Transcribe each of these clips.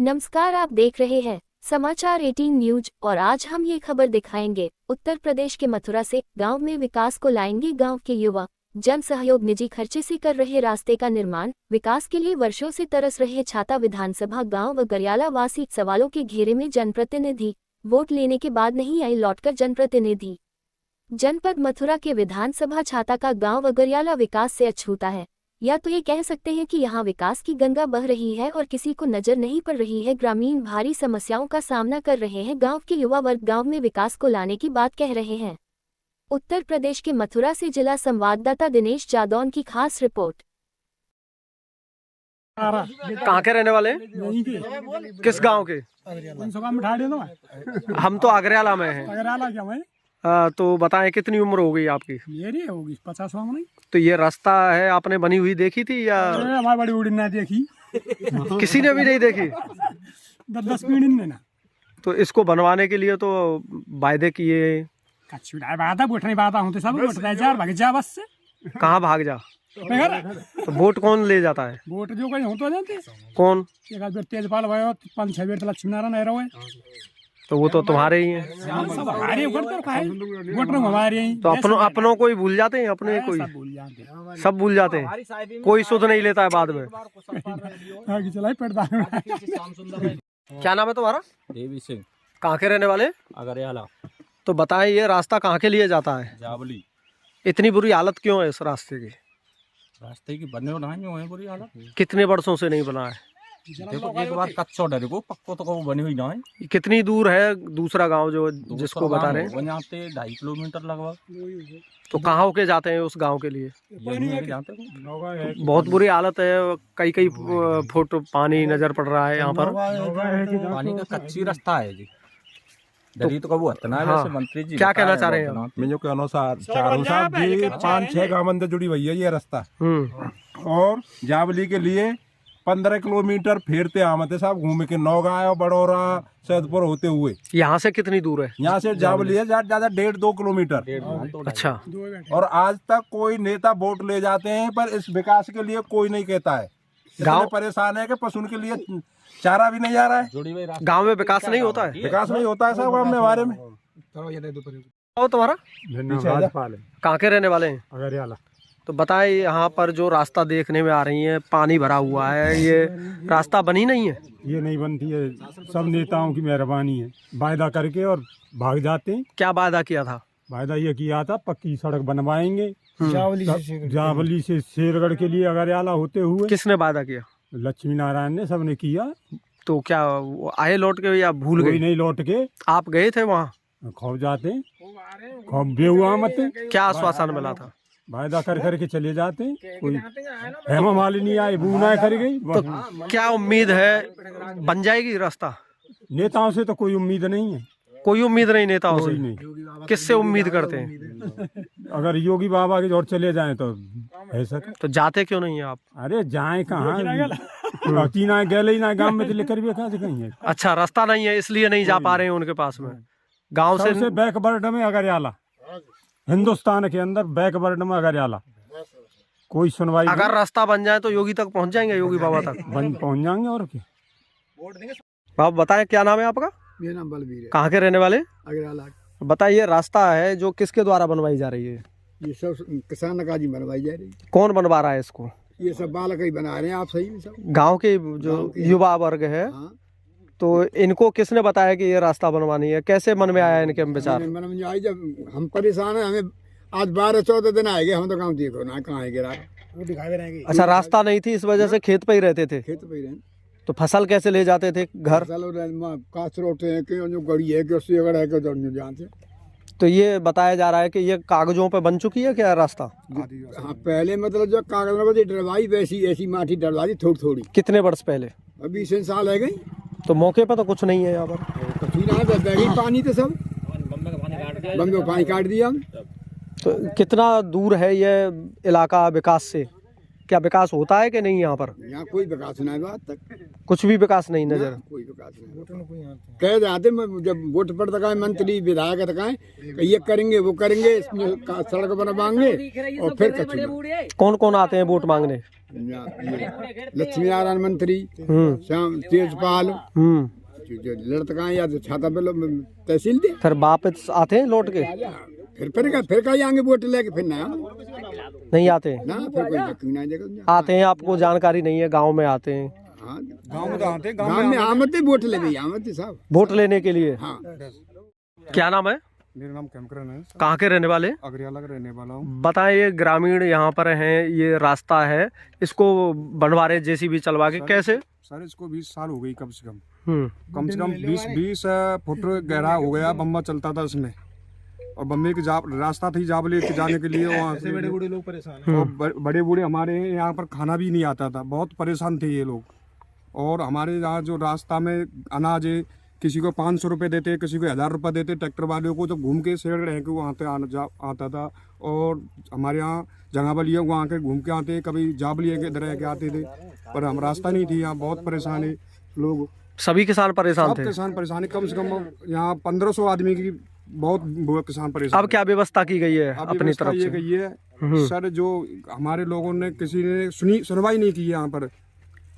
नमस्कार, आप देख रहे हैं समाचार 18 न्यूज और आज हम ये खबर दिखाएंगे। उत्तर प्रदेश के मथुरा से गांव में विकास को लाएंगे गांव के युवा। जन सहयोग निजी खर्चे से कर रहे रास्ते का निर्माण। विकास के लिए वर्षों से तरस रहे छाता विधानसभा गांव व गरियाला वासी सवालों के घेरे में। जनप्रतिनिधि वोट लेने के बाद नहीं आई लौटकर। जनप्रतिनिधि जनपद मथुरा के विधानसभा छाता का गांव व गरियाला विकास से अछूता है, या तो ये कह सकते हैं कि यहाँ विकास की गंगा बह रही है और किसी को नजर नहीं पड़ रही है। ग्रामीण भारी समस्याओं का सामना कर रहे हैं। गांव के युवा वर्ग गांव में विकास को लाने की बात कह रहे हैं। उत्तर प्रदेश के मथुरा से जिला संवाददाता दिनेश जादौन की खास रिपोर्ट। कहाँ के रहने वाले? किस गांव के? हम तो अगरियाला में हैं। तो बताएं कितनी उम्र हो गई आपकी? मेरी होगी 50 में। तो ये रास्ता है आपने बनी हुई देखी थी या? हमारी बड़ी उड़ी ना देखी। किसी ने भी नहीं देखी? 10 पीढ़ी ने ना। तो इसको बनवाने के लिए तो वायदे किए। भाग जा बस से। कहाँ भाग जा? तो वोट कौन ले जाता है? वोट जो कहीं होता जाते कौन? एक आध बेर तेजपाल भयो, 5-6 बेर लक्ष्मी नारायण है रहो। तो वो तो तुम्हारे ही हैं। सब हमारे ऊपर तो है, वोट हमारे ही। तो अपनों को ही भूल जाते हैं। अपने कोई सब भूल जाते हैं। कोई सुध नहीं लेता है बाद में। क्या नाम है तुम्हारा? देवी सिंह। कहाँ के रहने वाले? अगरियाला। तो बताएं ये रास्ता कहाँ के लिए जाता है? जावली। इतनी बुरी हालत क्यों है इस रास्ते की? रास्ते की बने नहीं है बुरी हालत। कितने वर्षों से नहीं बना है? देखो एक बार कच्चा डर को पक्को तो कभी बनी हुई ना है। कितनी दूर है दूसरा गांव जो जिसको बता रहे हैं? यहाँ पे 2.5 किलोमीटर लगभग। तो कहाँ होके जाते हैं उस गांव के लिए? जाते बहुत बुरी हालत है। कई फुट पानी नजर पड़ रहा है यहाँ पर। पानी का कच्ची रास्ता है जी। डरी तो कबू हतना है। वैसे मंत्री जी क्या कहना चाह रहे हैं? मेरे के अनुसार चारों साहब जी 5-6 गाँव से जुड़ी हुई है ये रास्ता। और जावली के लिए 15 किलोमीटर फेरते आमते साहब घूम के नौगांव बड़ौरा सैदपुर होते हुए। यहाँ से कितनी दूर है? यहाँ से जावली है ज्यादा 1.5-2 किलोमीटर। अच्छा। और आज तक कोई नेता वोट ले जाते हैं पर इस विकास के लिए कोई नहीं कहता है। गाँव परेशान है कि पशु के लिए चारा भी नहीं आ रहा है। गाँव में विकास नहीं होता है? विकास नहीं होता है साहब गाँव में हमारे में। तुम्हारा कहाँ के रहने वाले हैं? अगरियाला। तो बताएं यहाँ पर जो रास्ता देखने में आ रही है पानी भरा हुआ है, ये रास्ता बनी नहीं है? ये नहीं बनती है, सब नेताओं की मेहरबानी है। वायदा करके और भाग जाते हैं। क्या वायदा किया था? वायदा ये किया था पक्की सड़क बनवाएंगे जावली से शेरगढ़ के लिए अगरियाला होते हुए। किसने वायदा किया? लक्ष्मी नारायण ने, सबने किया। तो क्या आए लौट के या भूल गए? नहीं लौट के। आप गए थे वहाँ? खौफ जाते खौफ बेहुआ मत। क्या आश्वासन मिला था? वायदा कर के चले जाते हैं। कोई हेमा मालिनी आई बूना कर गई। तो क्या उम्मीद है बन जाएगी रास्ता? नेताओं से तो कोई उम्मीद नहीं है। कोई उम्मीद नहीं नेताओं से? नहीं। किससे उम्मीद करते हैं? अगर योगी बाबा की ओर चले जाएं तो है सके। तो जाते क्यों नहीं है आप? अरे जाए कहाँ? तीना गए ना गाँव में लेकर भी कहाँ से कहीं है। अच्छा, रास्ता नहीं है इसलिए नहीं जा पा रहे हैं उनके पास में। गाँव से बैकवर्ड में अगरियाला, हिंदुस्तान के अंदर बैकवर्ड में अगरियाला। कोई सुनवाई। अगर रास्ता बन जाए तो योगी तक पहुंच जाएंगे, योगी बाबा तक पहुंच जाएंगे। और क्या? आप बताएं क्या नाम है आपका? मेरा नाम बलबीर है। कहाँ के रहने वाले? अगरियाला। बताइए रास्ता है जो किसके द्वारा बनवाई जा रही है? ये सब किसान काजी बनवाई जा रही है। कौन बनवा रहा है इसको? ये सब बालक ही बना रहे हैं। आप सही में सब गाँव के जो युवा वर्ग है। तो इनको किसने बताया कि ये रास्ता बनवानी है? कैसे मन में आया इनके विचार? मन में आई जब हम परेशान है। हमें आज 12-14 दिन आएंगे। हम तो गाँव देखो ना कहाँ है वो दिखाए रहेंगे। अच्छा, रास्ता नहीं थी इस वजह से खेत पे ही रहते थे? खेत पे ही रहे। तो फसल कैसे ले जाते थे घर? काचरोटे हैं कि जो गड़ी है कि उससे अगर है कि जानते। तो ये बताया जा रहा है कि ये कागजों पे बन चुकी है क्या रास्ता? हाँ, पहले मतलब जो कागज में डरवाई वैसी ऐसी माटी डरवाई थोड़ी। कितने वर्ष पहले? 20 साल है गई। तो मौके पर तो कुछ नहीं है यहाँ पर। पानी तो सब बंदो पानी काट दिया। तो कितना दूर है ये इलाका विकास से? क्या विकास होता है कि नहीं यहाँ पर? यहाँ कोई विकास नहीं हुआ आज तक, कुछ भी विकास नहीं नजर। कोई विकास नहीं। कह जाते जब वोट पड़ता का मंत्री विधायक तकाए ये करेंगे वो करेंगे, इसमें सड़क बनवाएंगे और फिर कछ नहीं। कौन कौन आते हैं वोट मांगने? लक्ष्मी नारायण मंत्री, श्याम तेजपाल, जो लड़का या जो छाता पे तहसील दे, फिर वापस आते हैं लौट के? फिर का आएंगे वोट लेके, फिर ना नहीं आते ना, फिर कोई नक्की नहीं देगा। आते हैं, आपको जानकारी नहीं है? गांव में आते हैं? हाँ, गांव में तो आते हैं, गांव में आमते वोट ले गई, आमते साहब वोट लेने के लिए। हाँ। क्या नाम है? मेरा नाम कैमकरन है। कहाँ के रहने वाले? अगरियाला का रहने वाला हूँ। बताएं, ये ग्रामीण यहाँ पर हैं, ये रास्ता है, इसको बनवा रहे जेसीबी चलवा के, कैसे? सर इसको 20 साल हो गई कम से कम। 20 फुट गहरा हो गया, बम्बा चलता था इसमें, और बम्बे की रास्ता थी जाबले के जाने के लिए, वहाँ से बड़े बूढ़े लोग परेशान, और बड़े बूढ़े हमारे यहाँ पर खाना भी नहीं आता था, बहुत परेशान थे ये लोग। और हमारे यहाँ जो रास्ता में अनाज है, किसी को 500 रुपये देते, किसी को 1000 रुपये देते ट्रैक्टर वाले को, जब घूम के शेड़ रह के वहाँ पे आता था। और हमारे यहाँ जंगाबलिया वहाँ के घूम के आते, कभी जाबलिया के इधर के आते थे, पर हम रास्ता नहीं थी, यहाँ बहुत परेशान है लोग, सभी किसान परेशान थे। किसान परेशान है, कम से कम यहाँ 1500 आदमी की बहुत किसान परेशान। अब क्या व्यवस्था की गई है अपनी तरफ ये से? गई है सर, जो हमारे लोगों ने किसी ने सुनवाई नहीं की यहाँ पर,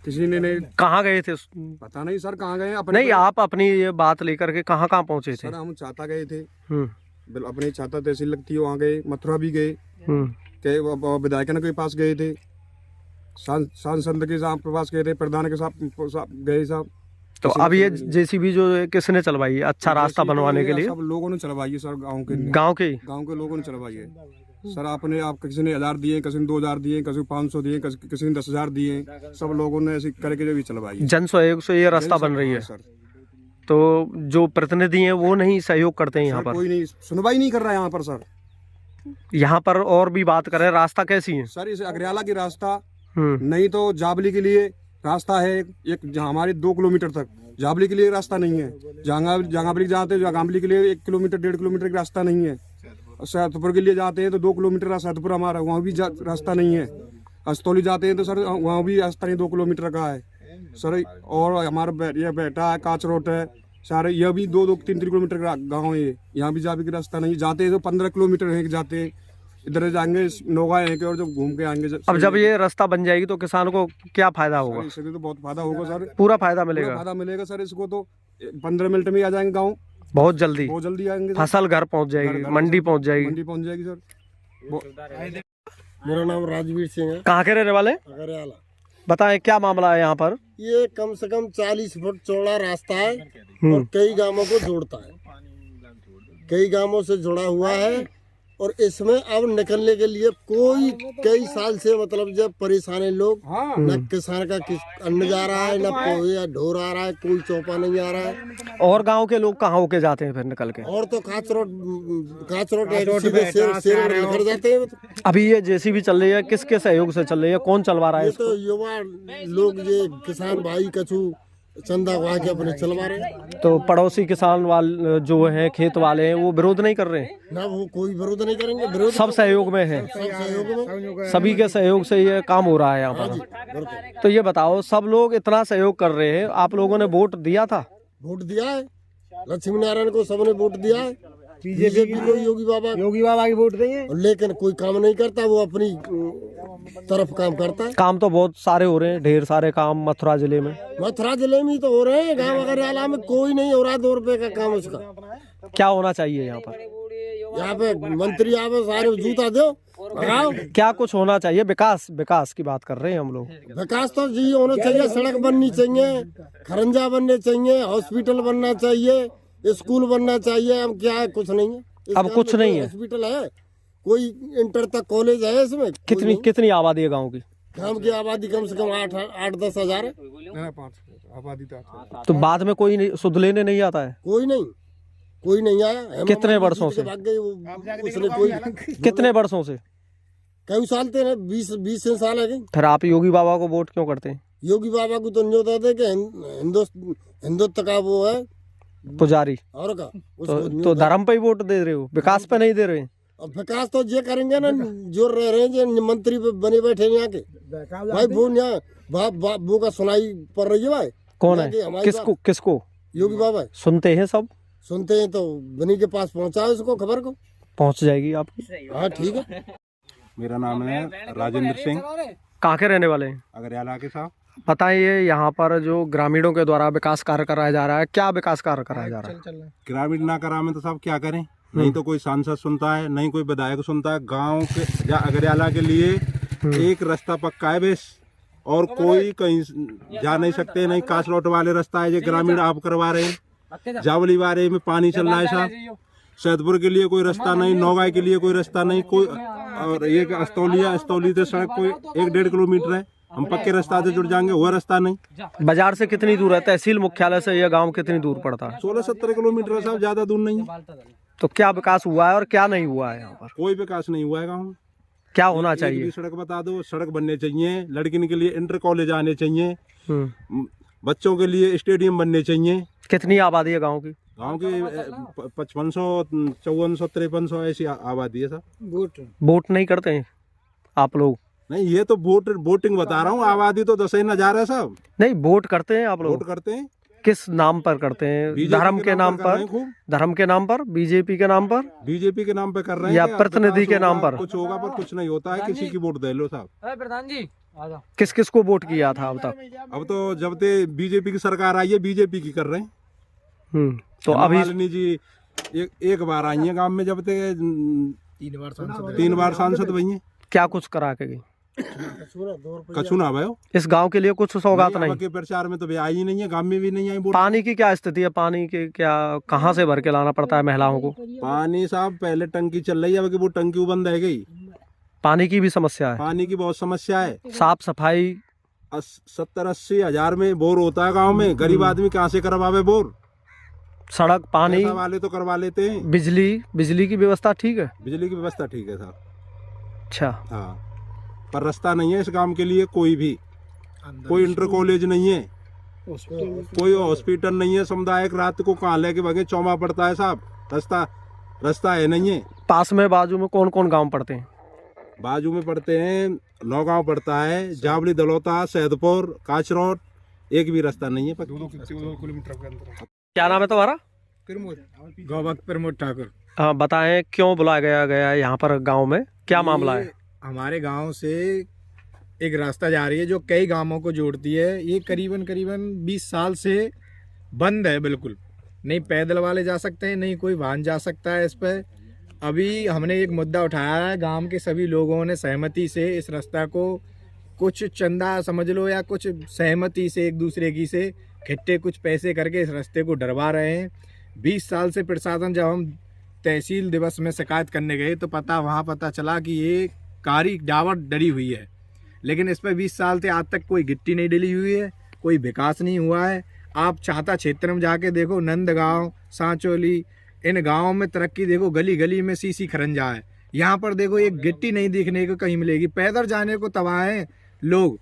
किसी ने नहीं। कहाँ गए थे? पता नहीं सर कहाँ गए अपने। नहीं, आप अपनी ये बात लेकर के कहाँ कहाँ पहुँचे थे? सर हम छाता गए थे, अपने छाता तहसील लगती है वहाँ गए, मथुरा भी गए, विधायक के पास गए थे, सांसद के पास गए थे, प्रधान के साथ गए साहब। तो अब ये जेसीबी जो है किसने चलवाई है अच्छा रास्ता बनवाने के लिए? सब लोगों ने चलवाई है सर, गाँव के लोगों ने चलवाई है सर। आप किसी ने 1000 दिए, किसी ने 2000 दिए, किसी ने 500 दिए, किसी ने 10,000 दिए, सब लोगों ने ऐसे करके जो भी चलवाई है। जन सहयोग से ये रास्ता बन रही है सर। तो जो प्रतिनिधि हैं वो नहीं सहयोग करते हैं यहाँ पर? कोई नहीं सुनवाई नहीं कर रहा है यहाँ पर सर। यहाँ पर और भी बात करें, रास्ता कैसी है सर? इस अगरियाला की रास्ता नहीं तो जाबली के लिए रास्ता है एक हमारे 2 किलोमीटर तक, जाबली के लिए रास्ता नहीं है। जंगाबली जाते हैं, जंगाबली के लिए 1 किलोमीटर 1.5 किलोमीटर का रास्ता नहीं है। सैदपुर के लिए जाते हैं तो 2 किलोमीटर सैदपुर हमारा, वहाँ भी रास्ता नहीं है। अस्तौली जाते हैं तो सर वहाँ भी रास्ता नहीं, 2 किलोमीटर का है सर। और हमारा ये बेटा है काचरोट है सारे, यह भी 2-3 किलोमीटर का गाँव है, यहाँ भी जाबली का रास्ता नहीं। जाते हैं तो 15 किलोमीटर है जाते हैं, इधर जाएंगे नोगा है और जब घूम के आएंगे। अब जब ये रास्ता बन जाएगी तो किसान को क्या फायदा होगा? इससे तो बहुत फायदा होगा सर, पूरा फायदा मिलेगा। फायदा मिलेगा सर, इसको तो 15 मिनट में आ जाएंगे गाँव, बहुत जल्दी आएंगे। फसल घर पहुंच जाएगी, मंडी पहुंच जाएगी सर। मेरा नाम राजवीर सिंह है। कहाँ के रहने वाले? अगरियाला। बताएं क्या मामला है यहाँ पर? ये कम से कम 40 फुट चौड़ा रास्ता है और कई गांवों को जोड़ता है, कई गांवों से जुड़ा हुआ है। और इसमें अब निकलने के लिए कई साल से मतलब जब परेशान है लोग, न किसान का अन्न जा रहा है, न पोहे या ढोर आ रहा है, कोई चौपा नहीं आ रहा है। और गांव के लोग कहाँ होके जाते हैं फिर निकल के? और तो काचरोट निकल जाते हैं। अभी ये जेसीबी चल रही है, किसके सहयोग से चल रही है? कौन चलवा रहा है ये इसको? तो युवा लोग, ये किसान भाई कछु चंदा वहा के अपने चलवा रहे हैं। तो पड़ोसी किसान वाले जो हैं, खेत वाले हैं, वो विरोध नहीं कर रहे हैं ना? वो कोई विरोध नहीं करेंगे, विरोध सब सहयोग में है, सब सहयोग में, सभी के सहयोग से ये काम हो रहा है यहाँ पर। तो ये बताओ, सब लोग इतना सहयोग कर रहे हैं, आप लोगों ने वोट दिया था? वोट दिया है, लक्ष्मी नारायण को सबने वोट दिया है, बीजेपी को योगी बाबा की वोट देंगे, लेकिन कोई काम नहीं करता, वो अपनी तरफ काम करता है। काम तो बहुत सारे हो रहे हैं, ढेर सारे काम मथुरा जिले में। मथुरा जिले में तो हो रहे हैं, गाँव अगरियाला में कोई नहीं हो रहा 2 रुपए का काम उसका। क्या होना चाहिए यहाँ पर? यहाँ पे मंत्री आवे सारे जूता दो भगाओ। क्या कुछ होना चाहिए? विकास की बात कर रहे हैं हम लोग। विकास तो जी होना चाहिए, सड़क बननी चाहिए, खरंजा बनने चाहिए, हॉस्पिटल बनना चाहिए, स्कूल बनना चाहिए। अब क्या है? कुछ नहीं है। अब कुछ नहीं है। हॉस्पिटल है, कोई इंटर तक कॉलेज है इसमें? कितनी आबादी है गांव की? गांव की आबादी कम से कम 8-10 हजार है। आबादी तो बाद में कोई सुध लेने नहीं आता है? कोई नहीं आया। कितने वर्षों से? भाग गई उसने कोई कितने वर्षों से? कई साल थे ना, 20 साल है। फिर आप योगी बाबा को वोट क्यों करते हैं? योगी बाबा को तो न्योता दे के हिंदुत्व का वो है पुजारी, और का तो धर्म पे ही वोट दे रहे हो, विकास पे नहीं दे रहे हैं। अब विकास तो ये करेंगे ना जो रह रहे हैं, जो मंत्री पे बने बैठे यहाँ के, भाई वो यहाँ वो का सुनाई पड़ रही है भाई। कौन यहाँ की है? हमारी किसको किसको योगी बाबा सुनते हैं? सब सुनते हैं तो बनी के पास पहुंचाए उसको खबर को। पहुंच जाएगी आपकी। हाँ ठीक है। मेरा नाम है राजेंद्र सिंह, कहाँ के रहने वाले हैं? अगरयाला के साहब। बताइए, यहाँ पर जो ग्रामीणों के द्वारा विकास कार्य कराया जा रहा है, क्या विकास कार्य कराया जा रहा है? ग्रामीण ना करा में तो साहब क्या करें, नहीं तो कोई सांसद सुनता है, नहीं कोई विधायक सुनता है। गांव के अगरयाला के लिए एक रास्ता पक्का है बेस, और कोई कहीं जा नहीं सकते, नहीं कासरोट वाले रास्ता है जो ग्रामीण आप करवा रहे हैं। जावली वाले में पानी चल रहा है साहब, सैदपुर के लिए कोई रास्ता नहीं, नौगाई के लिए कोई रास्ता नहीं, कोई और एक अस्तौली से सड़क कोई 1-1.5 किलोमीटर है, हम पक्के रास्ता से जुड़ जाएंगे, वो रास्ता नहीं। बाजार से कितनी दूर है? तहसील मुख्यालय से यह गांव कितनी दूर पड़ता है? 16-17 किलोमीटर है साहब, ज्यादा दूर नहीं है। तो क्या विकास हुआ है और क्या नहीं हुआ है यहाँ पर? कोई विकास नहीं हुआ है गाँव में। क्या होना एक चाहिए? भी सड़क बता दो, सड़क बनने चाहिए, लड़कियों के लिए इंटर कॉलेज आने चाहिए, बच्चों के लिए स्टेडियम बनने चाहिए। कितनी आबादी है गांव की? गांव की 5500, 5400, 5300 ऐसी आबादी है साहब। वोट नहीं करते हैं आप लोग? नहीं, ये तो वोटिंग बता रहा हूँ, आबादी तो 10,000 है साहब। नहीं, वोट करते हैं आप वोट लोग? करते हैं। किस नाम पर करते हैं? बीजेपी धर्म के नाम कर रहे पर? हैं खूब। धर्म के नाम पर? बीजेपी के नाम पर? बीजेपी के नाम पे कर रहे हैं या कि प्रतिनिधि के विकास नाम होगा, पर? कुछ होगा पर कुछ नहीं होता है, किसी की वोट दे लो साहब। किस किस को वोट किया था अब तक? अब तो जब से बीजेपी की सरकार आई है, बीजेपी की कर रहे हैं। तो हेमा अभी मालिनी जी एक बार आई है गांव में, जब ते 3 बार सांसद बनी है। क्या कुछ करा के गई? कछु ना भयो, इस गांव के लिए कुछ सौगात नहीं? के प्रचार में तो भी आई ही नहीं है, गांव में भी नहीं आई वोट। पानी की क्या स्थिति है? पानी के क्या, कहाँ से भर के लाना पड़ता है महिलाओं को? पानी साहब पहले टंकी चल रही है, अब वो टंकी बंद रह गई। पानी की भी समस्या है? पानी की बहुत समस्या है। साफ सफाई? 70-80 हजार में बोर होता है गांव में, गरीब आदमी कहाँ से करवावे बोर? सड़क, पानी, पैसा वाले तो करवा लेते हैं। बिजली की व्यवस्था ठीक है? बिजली की व्यवस्था ठीक है साहब। अच्छा। हाँ, पर रास्ता नहीं है इस गांव के लिए कोई भी, कोई इंटर कॉलेज नहीं है, कोई हॉस्पिटल नहीं है। समुदायक रात को कहाँ लेके भागे, चौमा पड़ता है साहब, रास्ता है नहीं है। पास में बाजू में कौन कौन गांव पड़ते हैं? बाजू में पड़ते हैं, नौगांव पड़ता है, जावली, दलौता, सैदपुर, काचरोट, एक भी रास्ता नहीं है। 2 किलोमीटर के अंदर। क्या नाम है तुम्हारा? गौभक्त प्रमोद ठाकुर। हाँ, बताएं क्यों बुलाया गया यहाँ पर गांव में, क्या मामला है? हमारे गांव से एक रास्ता जा रही है जो कई गांवों को जोड़ती है। ये करीबन 20 साल से बंद है, बिल्कुल नहीं पैदल वाले जा सकते हैं, नहीं कोई वाहन जा सकता है इस पर। अभी हमने एक मुद्दा उठाया है, गांव के सभी लोगों ने सहमति से इस रास्ता को कुछ चंदा समझ लो या कुछ सहमति से एक दूसरे की से इकट्ठे कुछ पैसे करके इस रास्ते को डरवा रहे हैं। 20 साल से प्रशासन, जब हम तहसील दिवस में शिकायत करने गए तो वहाँ पता चला कि ये कारी डावर डरी हुई है, लेकिन इस पर 20 साल से आज तक कोई गिट्टी नहीं डली हुई है, कोई विकास नहीं हुआ है। आप चाहता क्षेत्र में जाके देखो, नंदगांव, सांचोली, इन गांवों में तरक्की देखो, गली गली में सीसी खरंजा है। यहाँ पर देखो एक गिट्टी नहीं देखने को कहीं मिलेगी, पैदल जाने को तबाह हैं लोग।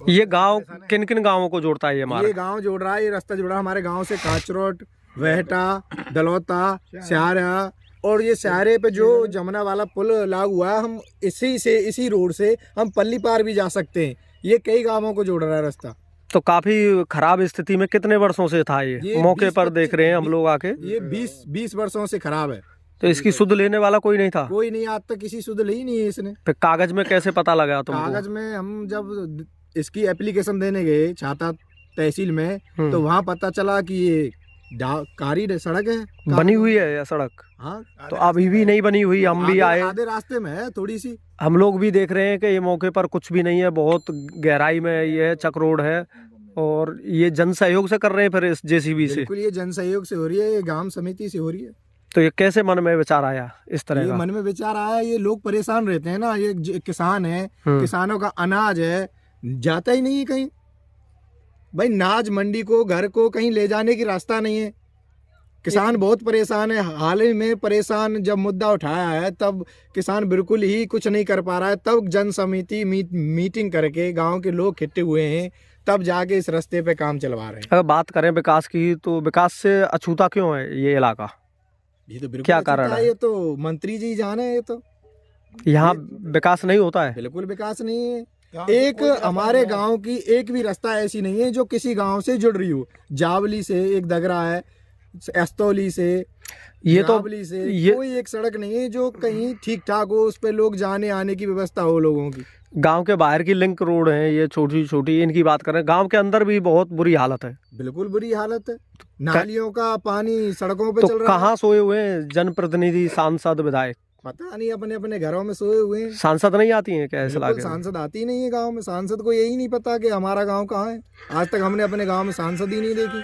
ये गांव किन किन गांवों को जोड़ता है? ये गांव जोड़ रहा है, ये रास्ता जोड़ रहा है हमारे गांव से काचरोट, वहटा, दलौता, स्यारा, और ये स्यारे पे जो जमुना वाला पुल लागू हुआ है, हम इसी रोड से हम पल्ली पार भी जा सकते हैं। ये कई गांवों को जोड़ रहा है रास्ता। तो काफी खराब स्थिति में कितने वर्षों से था ये मौके पर देख रहे हैं हम लोग आके? ये 20 वर्षों से खराब है। तो इसकी सुध लेने वाला कोई नहीं था? कोई नहीं, आज तक किसी सुध ली नहीं है इसने। फिर कागज में कैसे पता लगा तुमको? कागज में हम जब इसकी एप्लीकेशन देने गए छाता तहसील में, तो वहाँ पता चला कि ये कारी सड़क है, बनी हुई है या सड़क? हाँ, तो अभी भी नहीं बनी हुई। हम भी आए, आधे रास्ते में है थोड़ी सी। हम लोग भी देख रहे हैं कि ये मौके पर कुछ भी नहीं है, बहुत गहराई में ये चक रोड है, और ये जन सहयोग से कर रहे हैं फिर इस जेसीबी से? बिल्कुल, ये जन सहयोग से हो रही है, ये ग्राम समिति से हो रही है। तो ये कैसे मन में विचार आया इस तरह का? मन में विचार आया, ये लोग परेशान रहते हैं ना, ये किसान है, किसानों का अनाज है, जाता ही नहीं है कहीं भाई। नाज मंडी को, घर को कहीं ले जाने की रास्ता नहीं है। किसान बहुत परेशान है। हाल ही में परेशान जब मुद्दा उठाया है तब किसान बिल्कुल ही कुछ नहीं कर पा रहा है, तब जन समिति मीटिंग करके गांव के लोग इकट्ठे हुए हैं, तब जाके इस रास्ते पे काम चलवा रहे हैं। अगर बात करें विकास की, तो विकास से अछूता क्यों है ये इलाका? ये तो बिल्कुल क्या कारण है? ये तो मंत्री जी जाने, ये तो यहाँ विकास नहीं होता है? बिल्कुल विकास नहीं है। एक हमारे गांव की एक भी रास्ता ऐसी नहीं है जो किसी गांव से जुड़ रही हो। जावली से एक दगरा है, एस्तौली से, ये तो जावली से कोई एक सड़क नहीं है जो कहीं ठीक ठाक हो, उस पे लोग जाने आने की व्यवस्था हो लोगों की। गांव के बाहर की लिंक रोड है, ये छोटी छोटी, इनकी बात करें। गांव के अंदर भी बहुत बुरी हालत है, बिल्कुल बुरी हालत है। नालियों का पानी सड़कों पे तो चल रहा है। कहाँ सोए हुए हैं जनप्रतिनिधि, सांसद, विधायक? पता नहीं, अपने अपने घरों में सोए हुए हैं। सांसद नहीं आती हैं क्या ऐसे बिल्कुल लाके? सांसद आती ही नहीं है गांव में। सांसद को यही नहीं पता कि हमारा गांव कहाँ है। आज तक हमने अपने गांव में सांसद ही नहीं देखी।